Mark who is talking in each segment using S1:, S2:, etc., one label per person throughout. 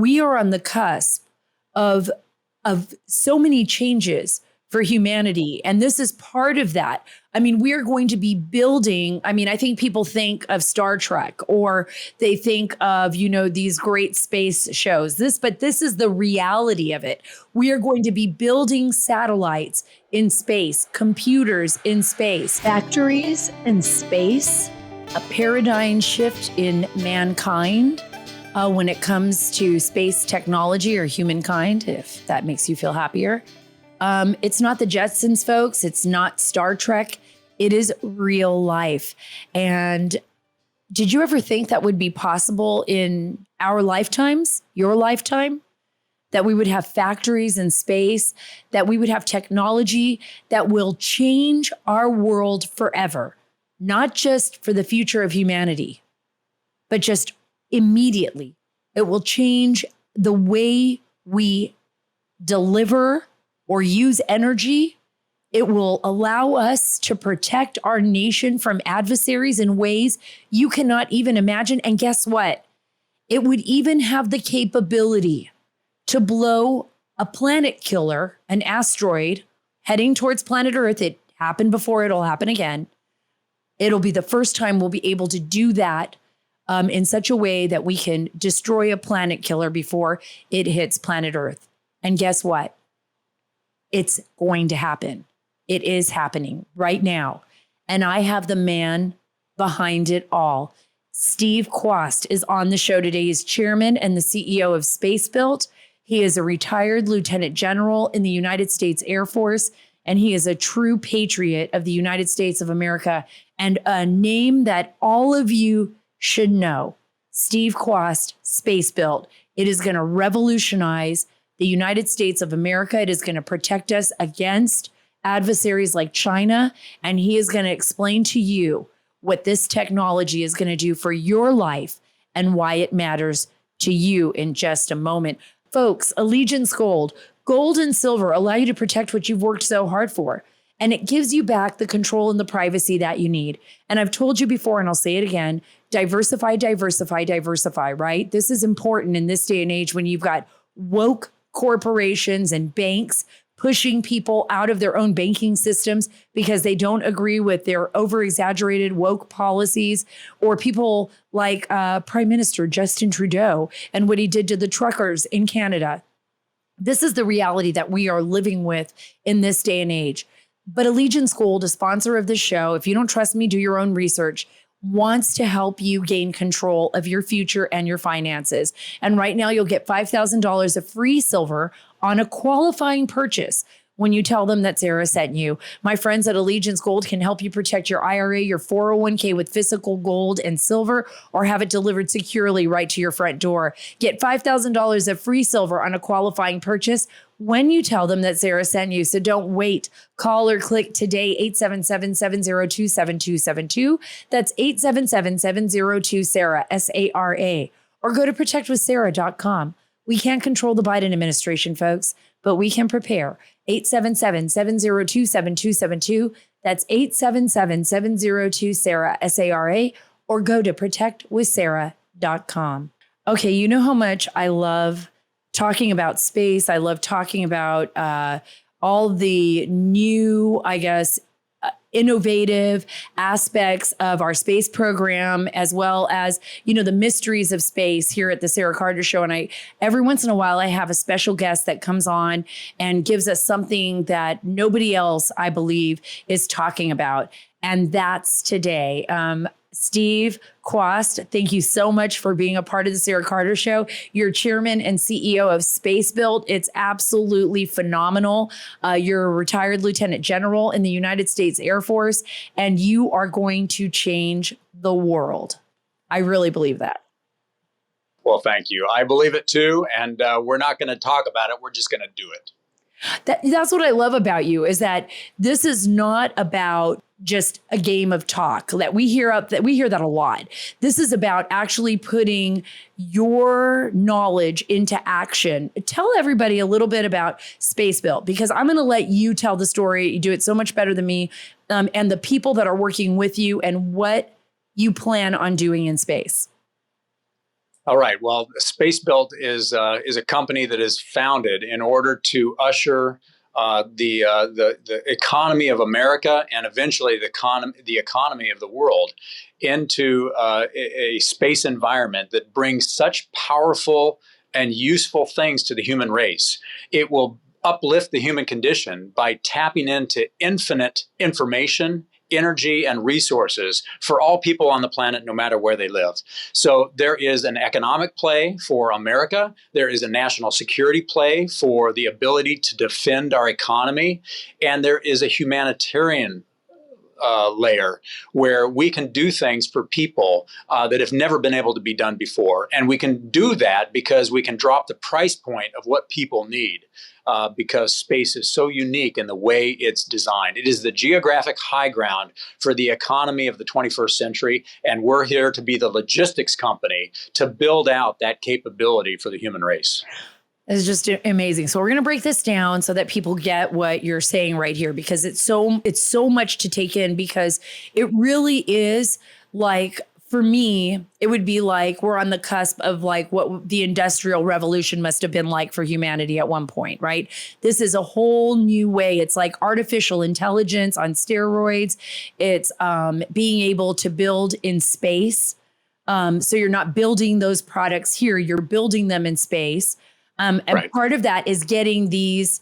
S1: we are on the cusp of so many changes for humanity. And this is part of that. I mean, we're going to be building, I mean, I think people think of Star Trek or they think of, these great space shows. But this is the reality of it. We are going to be building satellites in space, computers in space, factories in space, a paradigm shift in mankind. When it comes to space technology or humankind, if that makes you feel happier. It's not the Jetsons, folks. It's not Star Trek. It is real life. And did you ever think that would be possible in our lifetimes, your lifetime? That we would have factories in space, that we would have technology that will change our world forever, not just for the future of humanity, but just immediately. It will change the way we deliver or use energy. It will allow us to protect our nation from adversaries in ways you cannot even imagine. And guess what? It would even have the capability to blow a planet killer, an asteroid heading towards planet Earth. It happened before, it'll happen again. It'll be the first time we'll be able to do that in such a way that we can destroy a planet killer before it hits planet Earth. And guess what? It's going to happen. It is happening right now. And I have the man behind it all. Steve Kwast is on the show today. He's chairman and the CEO of Spacebilt. He is a retired lieutenant general in the United States Air Force, and he is a true patriot of the United States of America and a name that all of you should know. Steve Kwast, Spacebilt. It is going to revolutionize the United States of America. It is going to protect us against adversaries like China. And he is going to explain to you what this technology is going to do for your life and why it matters to you in just a moment. Folks, Allegiance Gold and silver allow you to protect what you've worked so hard for. And it gives you back the control and the privacy that you need. And I've told you before, and I'll say it again, diversify, diversify, diversify, right? This is important in this day and age when you've got woke corporations and banks pushing people out of their own banking systems because they don't agree with their over-exaggerated woke policies, or people like Prime Minister Justin Trudeau and what he did to the truckers in Canada. This is the reality that we are living with in this day and age. But Allegiance Gold, a sponsor of this show, if you don't trust me, do your own research, wants to help you gain control of your future and your finances. And right now you'll get $5,000 of free silver on a qualifying purchase when you tell them that Sara sent you. My friends at Allegiance Gold can help you protect your IRA, your 401k with physical gold and silver, or have it delivered securely right to your front door. Get $5,000 of free silver on a qualifying purchase when you tell them that Sara sent you. So don't wait. Call or click today, 877-702-7272. That's 877-702-SARA, S-A-R-A. Or go to protectwithsara.com. We can't control the Biden administration, folks, but we can prepare. 877-702-7272. That's 877-702-SARA, S-A-R-A. Or go to protectwithsara.com. Okay, you know how much I love talking about space. I love talking about all the new, innovative aspects of our space program, as well as, the mysteries of space here at the Sara Carter Show. And every once in a while, I have a special guest that comes on and gives us something that nobody else, I believe, is talking about. And that's today. Steve Kwast, thank you so much for being a part of the Sara Carter Show. You're chairman and CEO of Spacebilt. It's absolutely phenomenal. You're a retired lieutenant general in the United States Air Force, and you are going to change the world. I really believe that.
S2: Well, thank you. I believe it too. And we're not going to talk about it. We're just going to do it.
S1: That's what I love about you, is that this is not about just a game of talk that we hear that a lot. This is about actually putting your knowledge into action. Tell everybody a little bit about Spacebilt, because I'm going to let you tell the story. You do it so much better than me, and the people that are working with you and what you plan on doing in space.
S2: All right. Well, Spacebilt is a company that is founded in order to usher the economy of America and eventually the economy of the world into a space environment that brings such powerful and useful things to the human race. It will uplift the human condition by tapping into infinite information, energy, and resources for all people on the planet, no matter where they live. So there is an economic play for America. There is a national security play for the ability to defend our economy. And there is a humanitarian layer where we can do things for people that have never been able to be done before. And we can do that because we can drop the price point of what people need. Because space is so unique in the way it's designed. It is the geographic high ground for the economy of the 21st century, and we're here to be the logistics company to build out that capability for the human race.
S1: It's just amazing. So we're going to break this down so that people get what you're saying right here, because it's so much to take in, because it really is like, for me, it would be like we're on the cusp of like what the Industrial Revolution must have been like for humanity at one point, right? This is a whole new way. It's like artificial intelligence on steroids. It's being able to build in space. So you're not building those products here, you're building them in space. And
S2: Right.
S1: part of that is getting these,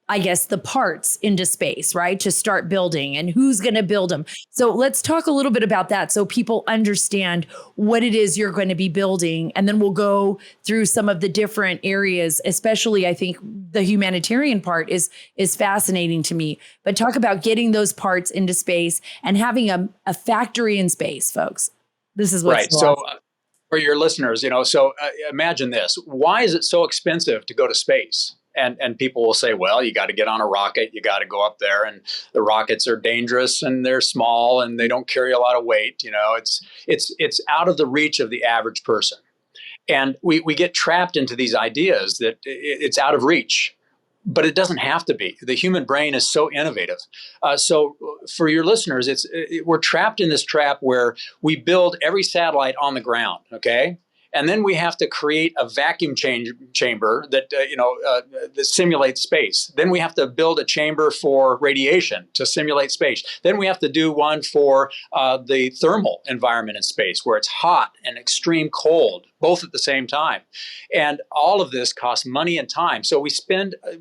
S1: I guess, the parts into space, right? To start building, and who's going to build them. So let's talk a little bit about that so people understand what it is you're going to be building. And then we'll go through some of the different areas, especially I think the humanitarian part is fascinating to me. But talk about getting those parts into space and having a factory in space, folks. This is what's
S2: Right. So for your listeners, imagine this. Why is it so expensive to go to space? And people will say, well, you got to get on a rocket, you got to go up there, and the rockets are dangerous and they're small and they don't carry a lot of weight. It's out of the reach of the average person. And we get trapped into these ideas that it's out of reach. But it doesn't have to be. The human brain is so innovative. So for your listeners, we're trapped in this trap where we build every satellite on the ground, okay? And then we have to create a vacuum chamber that that simulates space. Then we have to build a chamber for radiation to simulate space. Then we have to do one for the thermal environment in space, where it's hot and extreme cold, both at the same time. And all of this costs money and time. So we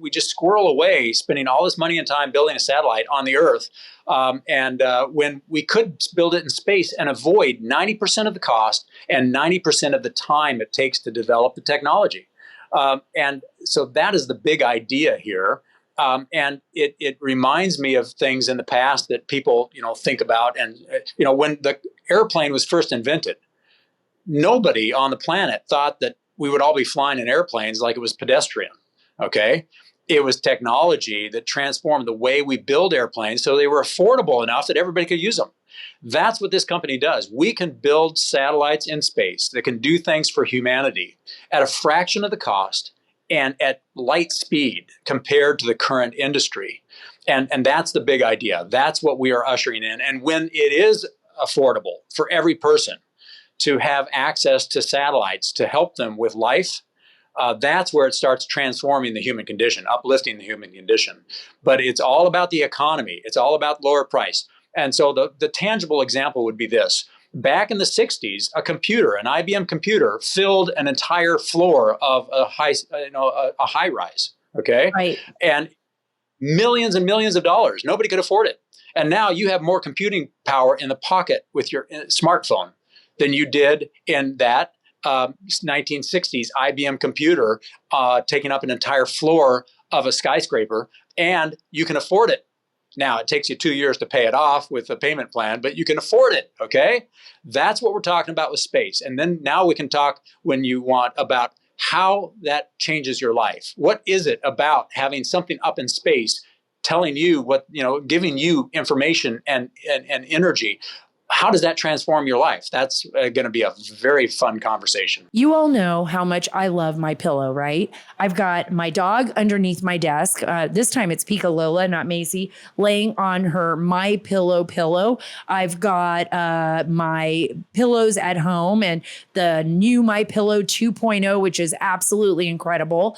S2: just squirrel away spending all this money and time building a satellite on the Earth. When we could build it in space and avoid 90% of the cost and 90% of the time it takes to develop the technology. And so that is the big idea here. And it reminds me of things in the past that people, think about. And, when the airplane was first invented, nobody on the planet thought that we would all be flying in airplanes like it was pedestrian. Okay. It was technology that transformed the way we build airplanes so they were affordable enough that everybody could use them. That's what this company does. We can build satellites in space that can do things for humanity at a fraction of the cost and at light speed compared to the current industry. And that's the big idea. That's what we are ushering in. And when it is affordable for every person to have access to satellites to help them with life, that's where it starts transforming the human condition, uplifting the human condition. But it's all about the economy. It's all about lower price. And so the tangible example would be this. Back in the 60s, an IBM computer, filled an entire floor of a high rise. Okay.
S1: Right.
S2: And millions and millions of dollars. Nobody could afford it. And now you have more computing power in the pocket with your smartphone than you did in that 1960s IBM computer, taking up an entire floor of a skyscraper, and you can afford it. Now, it takes you 2 years to pay it off with a payment plan, but you can afford it, okay? That's what we're talking about with space. And then now we can talk, when you want, about how that changes your life. What is it about having something up in space telling you giving you information and energy? how does that transform your life? That's going to be a very fun conversation.
S1: You all know how much I love my pillow, right? I've got my dog underneath my desk. This time it's Pika Lola, not Macy, laying on her My pillow. I've got my pillows at home and the new My Pillow 2.0, which is absolutely incredible.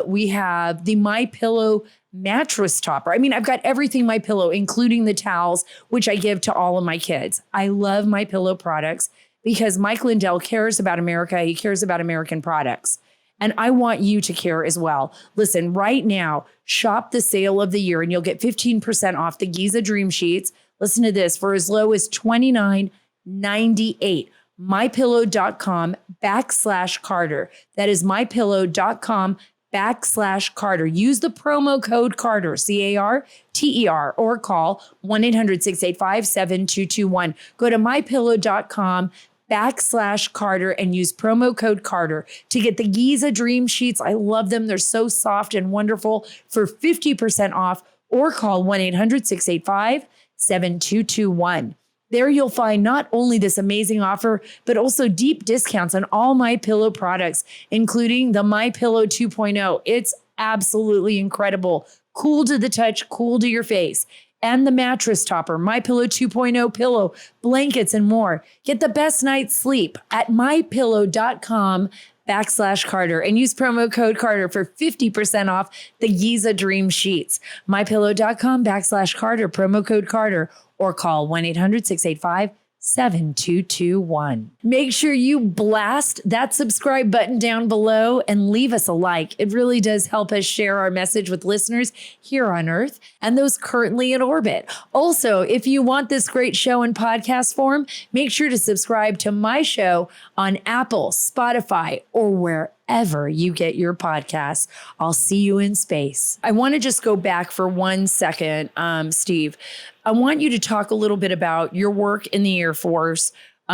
S1: We have the My Pillow mattress topper. I mean, I've got everything My Pillow, including the towels, which I give to all of my kids. I love My Pillow products because Mike Lindell cares about America. He cares about American products. And I want you to care as well. Listen, right now, shop the sale of the year and you'll get 15% off the Giza Dream Sheets. Listen to this, for as low as $29.98. mypillow.com/Carter. That is mypillow.com/Carter. Use the promo code Carter, CARTER, or call 1-800-685-7221. Go to mypillow.com/Carter and use promo code Carter to get the Giza Dream Sheets. I love them. They're so soft and wonderful, for 50% off, or call 1-800-685-7221. There you'll find not only this amazing offer, but also deep discounts on all My Pillow products, including the My Pillow 2.0. It's absolutely incredible. Cool to the touch, cool to your face. And the mattress topper, My Pillow 2.0 pillow, blankets, and more. Get the best night's sleep at mypillow.com/Carter and use promo code Carter for 50% off the Giza Dream Sheets. mypillow.com/Carter, promo code Carter, or call 1-800-685-7221. Make sure you blast that subscribe button down below and leave us a like. It really does help us share our message with listeners here on Earth and those currently in orbit. Also, if you want this great show in podcast form, make sure to subscribe to my show on Apple, Spotify, or wherever you get your podcasts. I'll see you in space. I want to just go back for 1 second, Steve. I want you to talk a little bit about your work in the Air Force,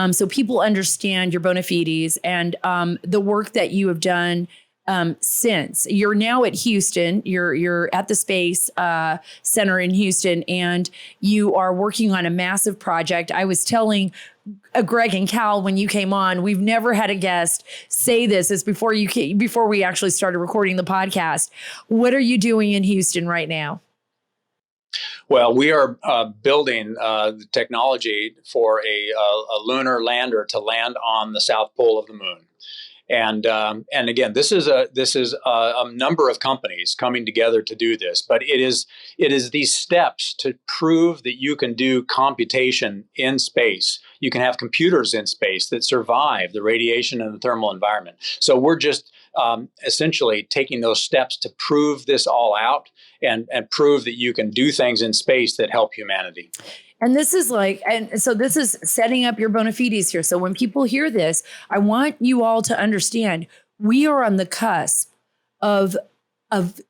S1: so people understand your bona fides and the work that you have done since. You're now at Houston. You're at the Space Center in Houston, and you are working on a massive project. I was telling Greg and Cal when you came on, we've never had a guest say this as before we actually started recording the podcast. What are you doing in Houston right now?
S2: Well, we are building the technology for a lunar lander to land on the south pole of the moon. And again, this is a number of companies coming together to do this, but it is these steps to prove that you can do computation in space. You can have computers in space that survive the radiation and the thermal environment. So we're just essentially taking those steps to prove this all out and prove that you can do things in space that help humanity.
S1: And this is this is setting up your bona fides here. So when people hear this, I want you all to understand we are on the cusp of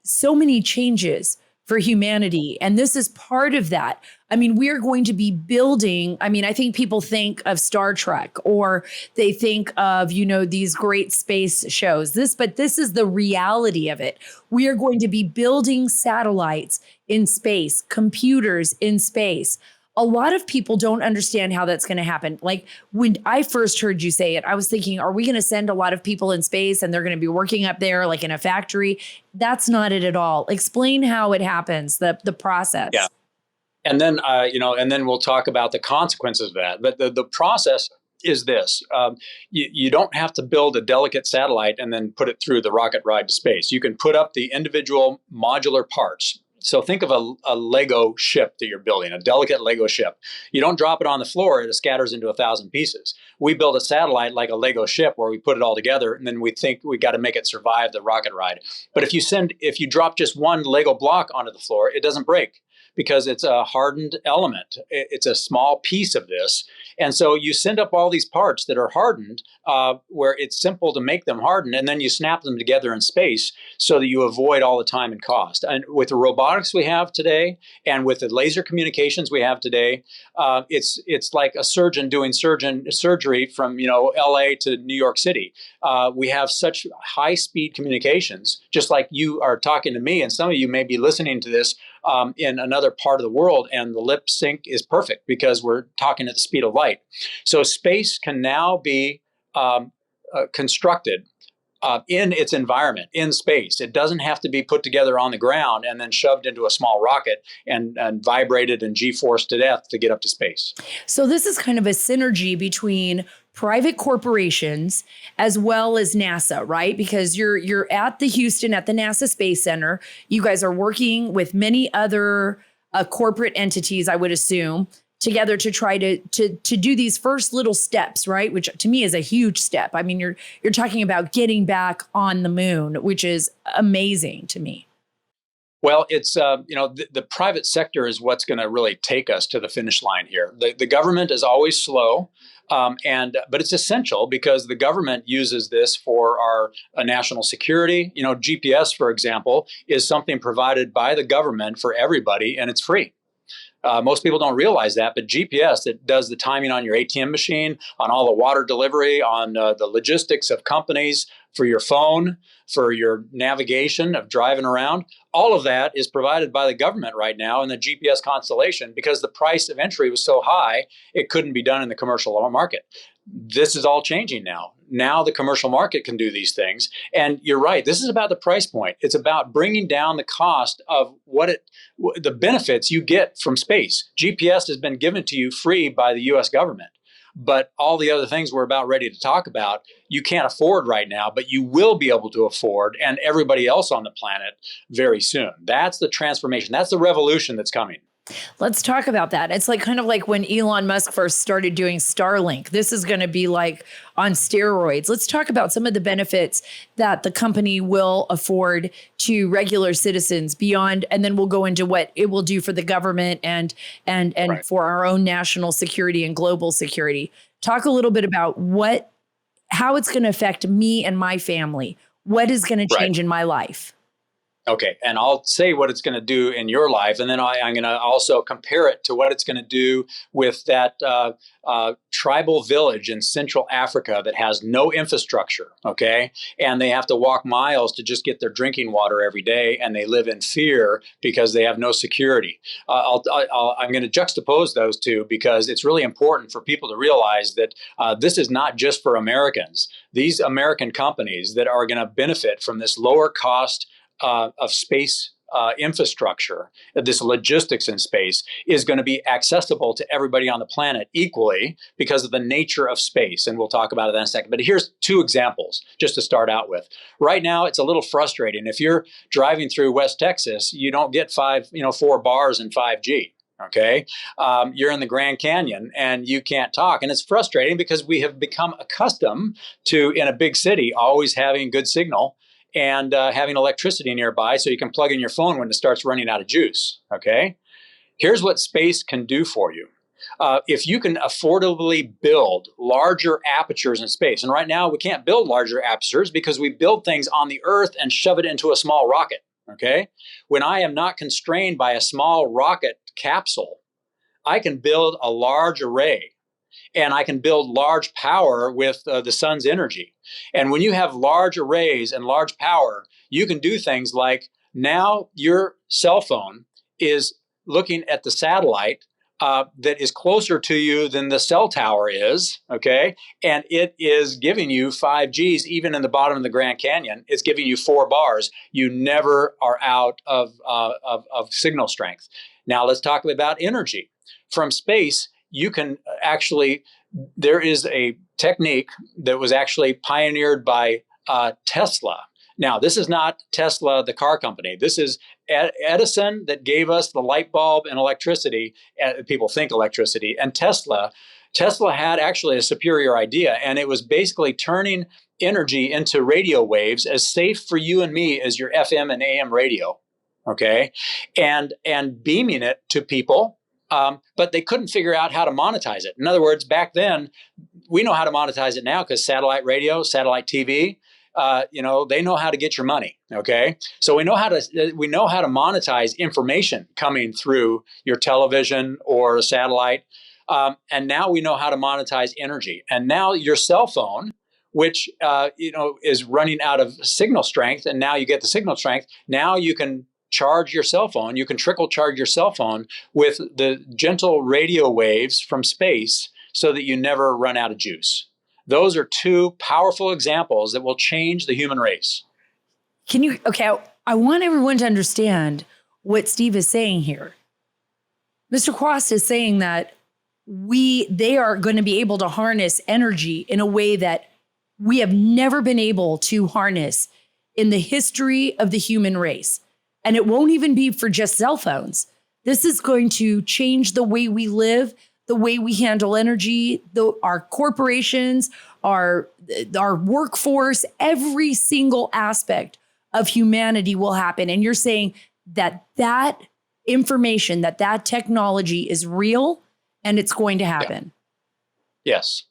S1: so many changes for humanity. And this is part of that. I mean, we are going to be building, I think people think of Star Trek or they think of, these great space shows. But this is the reality of it. We are going to be building satellites in space, computers in space. A lot of people don't understand how that's going to happen. Like when I first heard you say it, I was thinking, are we going to send a lot of people in space and they're going to be working up there like in a factory? That's not it at all. Explain how it happens, the process.
S2: Yeah. And then, and then we'll talk about the consequences of that. But the process is this. You don't have to build a delicate satellite and then put it through the rocket ride to space. You can put up the individual modular parts. So think of a Lego ship that you're building, a delicate Lego ship. You don't drop it on the floor, it scatters into 1,000 pieces. We build a satellite like a Lego ship where we put it all together and then we think we got to make it survive the rocket ride. But if you drop just one Lego block onto the floor, it doesn't break because it's a hardened element. It's a small piece of this. And so you send up all these parts that are hardened where it's simple to make them harden, and then you snap them together in space so that you avoid all the time and cost. And with the robotics we have today and with the laser communications we have today, it's like a surgeon doing surgery from LA to New York City. We have such high-speed communications, just like you are talking to me, and some of you may be listening to this in another part of the world, and the lip sync is perfect because we're talking at the speed of light. So space can now be constructed in its environment, in space. It doesn't have to be put together on the ground and then shoved into a small rocket and vibrated and G-forced to death to get up to space.
S1: So this is kind of a synergy between private corporations as well as NASA, right? Because you're at the Houston at the NASA Space Center. You guys are working with many other corporate entities, I would assume, together to try to do these first little steps, right? Which to me is a huge step. I mean, you're talking about getting back on the moon, which is amazing to me.
S2: Well, it's the private sector is what's going to really take us to the finish line here. The government is always slow, but it's essential because the government uses this for our national security. GPS, for example, is something provided by the government for everybody, and it's free. Most people don't realize that, but GPS, that does the timing on your ATM machine, on all the water delivery, on the logistics of companies, for your phone, for your navigation of driving around. All of that is provided by the government right now in the GPS constellation because the price of entry was so high, it couldn't be done in the commercial market. This is all changing now. Now the commercial market can do these things. And you're right, this is about the price point. It's about bringing down the cost of the benefits you get from space. GPS has been given to you free by the US government. But all the other things we're about ready to talk about, you can't afford right now, but you will be able to afford, and everybody else on the planet very soon. That's the transformation. That's the revolution that's coming.
S1: Let's talk about that. It's like kind of like when Elon Musk first started doing Starlink. This is going to be like on steroids. Let's talk about some of the benefits that the company will afford to regular citizens beyond, and then we'll go into what it will do for the government and
S2: Right.
S1: for our own national security and global security. Talk a little bit about how it's going to affect me and my family. What is going to
S2: Right.
S1: change in my life?
S2: Okay, and I'll say what it's going to do in your life, and then I'm going to also compare it to what it's going to do with that tribal village in Central Africa that has no infrastructure, okay? And they have to walk miles to just get their drinking water every day, and they live in fear because they have no security. I'm going to juxtapose those two because it's really important for people to realize that this is not just for Americans. These American companies that are going to benefit from this lower cost of space infrastructure, this logistics in space, is going to be accessible to everybody on the planet equally because of the nature of space. And we'll talk about it in a second. But here's two examples just to start out with. Right now, it's a little frustrating. If you're driving through West Texas, you don't get 4 bars and 5G. Okay. You're in the Grand Canyon and you can't talk. And it's frustrating because we have become accustomed to, in a big city, always having good signal and having electricity nearby so you can plug in your phone when it starts running out of juice, okay? Here's what space can do for you. If you can affordably build larger apertures in space, and right now we can't build larger apertures because we build things on the Earth and shove it into a small rocket, okay? When I am not constrained by a small rocket capsule, I can build a large array. And I can build large power with the sun's energy. And when you have large arrays and large power, you can do things like now your cell phone is looking at the satellite that is closer to you than the cell tower is, okay? And it is giving you 5Gs, even in the bottom of the Grand Canyon. It's giving you 4 bars. You never are out of signal strength. Now let's talk about energy. From space, you can actually, there is a technique that was actually pioneered by Tesla. Now, this is not Tesla, the car company. This is Edison that gave us the light bulb and electricity. People think electricity. And Tesla had actually a superior idea, and it was basically turning energy into radio waves as safe for you and me as your FM and AM radio, okay? And beaming it to people. But they couldn't figure out how to monetize it. In other words, back then, we know how to monetize it now because satellite radio, satellite TV, they know how to get your money. Okay, so we know how to monetize information coming through your television or satellite, and now we know how to monetize energy. And now your cell phone which is running out of signal strength. And now you get the signal strength. Now you can charge your cell phone. You can trickle charge your cell phone with the gentle radio waves from space so that you never run out of juice. Those are two powerful examples that will change the human race.
S1: I want everyone to understand what Steve is saying here. Mr. Kwast is saying that they are going to be able to harness energy in a way that we have never been able to harness in the history of the human race. And it won't even be for just cell phones. This is going to change the way we live, the way we handle energy, our corporations, our workforce, every single aspect of humanity will happen. And you're saying that information, that technology is real and it's going to happen.
S2: Yeah. Yes.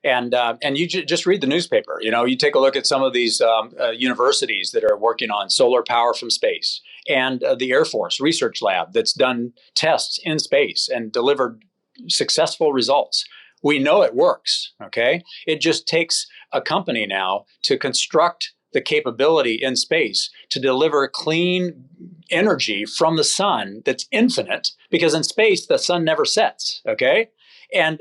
S2: And you just read the newspaper. You take a look at some of these universities that are working on solar power from space, and the Air Force Research Lab that's done tests in space and delivered successful results. We know it works. Okay, it just takes a company now to construct the capability in space to deliver clean energy from the sun that's infinite, because in space the sun never sets. Okay. And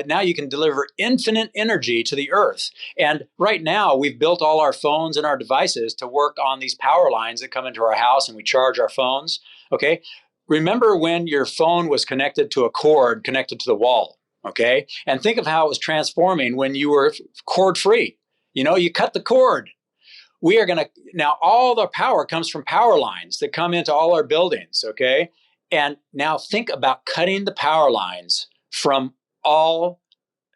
S2: now you can deliver infinite energy to the Earth. And right now, we've built all our phones and our devices to work on these power lines that come into our house, and we charge our phones. Okay. Remember when your phone was connected to a cord connected to the wall? Okay. And think of how it was transforming when you were cord free. You cut the cord. We are going to now, all the power comes from power lines that come into all our buildings. Okay. And now think about cutting the power lines from all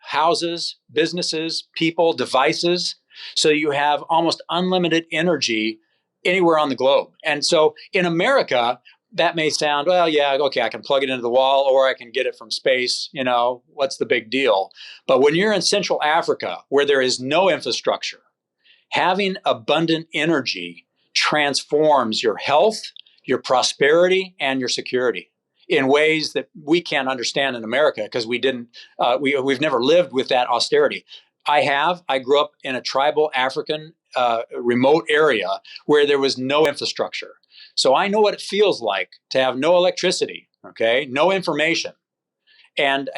S2: houses, businesses, people, devices, so you have almost unlimited energy anywhere on the globe. And so in America, that may sound, well, yeah, okay, I can plug it into the wall or I can get it from space, what's the big deal? But when you're in Central Africa, where there is no infrastructure, having abundant energy transforms your health, your prosperity, and your security in ways that we can't understand in America because we've never lived with that austerity. I grew up in a tribal African remote area where there was no infrastructure. So I know what it feels like to have no electricity, okay, no information, and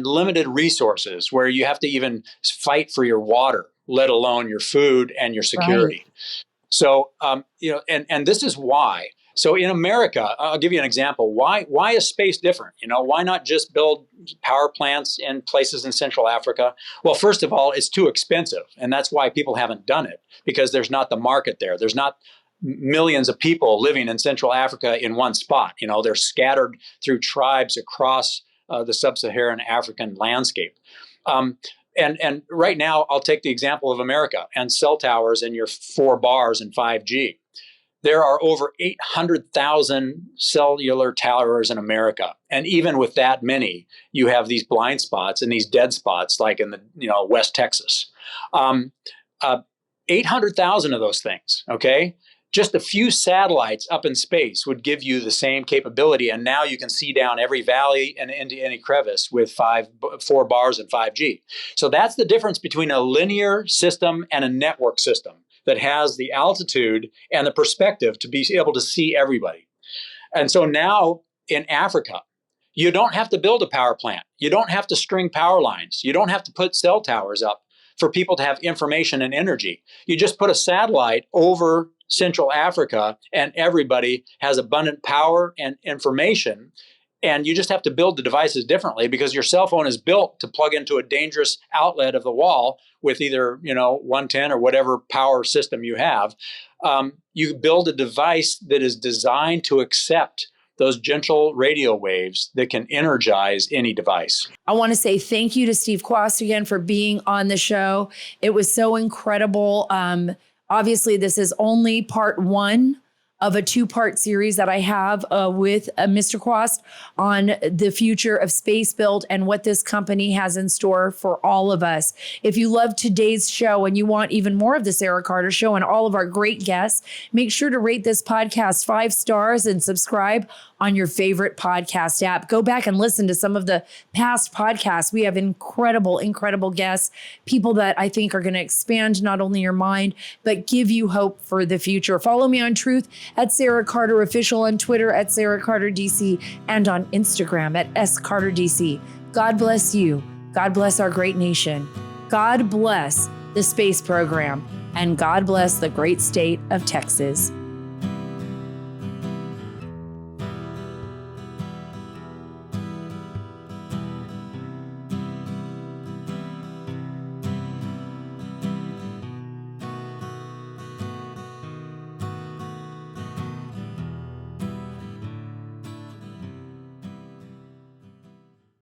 S2: limited resources where you have to even fight for your water, let alone your food and your security. Right. So, and this is why. So in America, I'll give you an example. Why is space different? Why not just build power plants in places in Central Africa? Well, first of all, it's too expensive. And that's why people haven't done it, because there's not the market there. There's not millions of people living in Central Africa in one spot. They're scattered through tribes across the sub-Saharan African landscape. And right now, I'll take the example of America and cell towers and your 4 bars and 5G. There are over 800,000 cellular towers in America. And even with that many, you have these blind spots and these dead spots, like in the West Texas. 800,000 of those things, okay? Just a few satellites up in space would give you the same capability. And now you can see down every valley and into any crevice with 4 bars and 5G. So that's the difference between a linear system and a network system that has the altitude and the perspective to be able to see everybody. And so now in Africa, you don't have to build a power plant. You don't have to string power lines. You don't have to put cell towers up for people to have information and energy. You just put a satellite over Central Africa and everybody has abundant power and information. And you just have to build the devices differently because your cell phone is built to plug into a dangerous outlet of the wall with either 110 or whatever power system you have. You build a device that is designed to accept those gentle radio waves that can energize any device.
S1: I want to say thank you to Steve Kwast again for being on the show. It was so incredible. Obviously, this is only part 1 of a 2-part series that I have with Mr. Kwast on the future of Spacebilt and what this company has in store for all of us. If you love today's show and you want even more of the Sara Carter Show and all of our great guests, make sure to rate this podcast 5 stars and subscribe on your favorite podcast app. Go back and listen to some of the past podcasts. We have incredible, incredible guests, people that I think are going to expand not only your mind, but give you hope for the future. Follow me on Truth at Sarah Carter Official, on Twitter at Sarah Carter DC, and on Instagram at SCarterDC. God bless you. God bless our great nation. God bless the space program. And God bless the great state of Texas.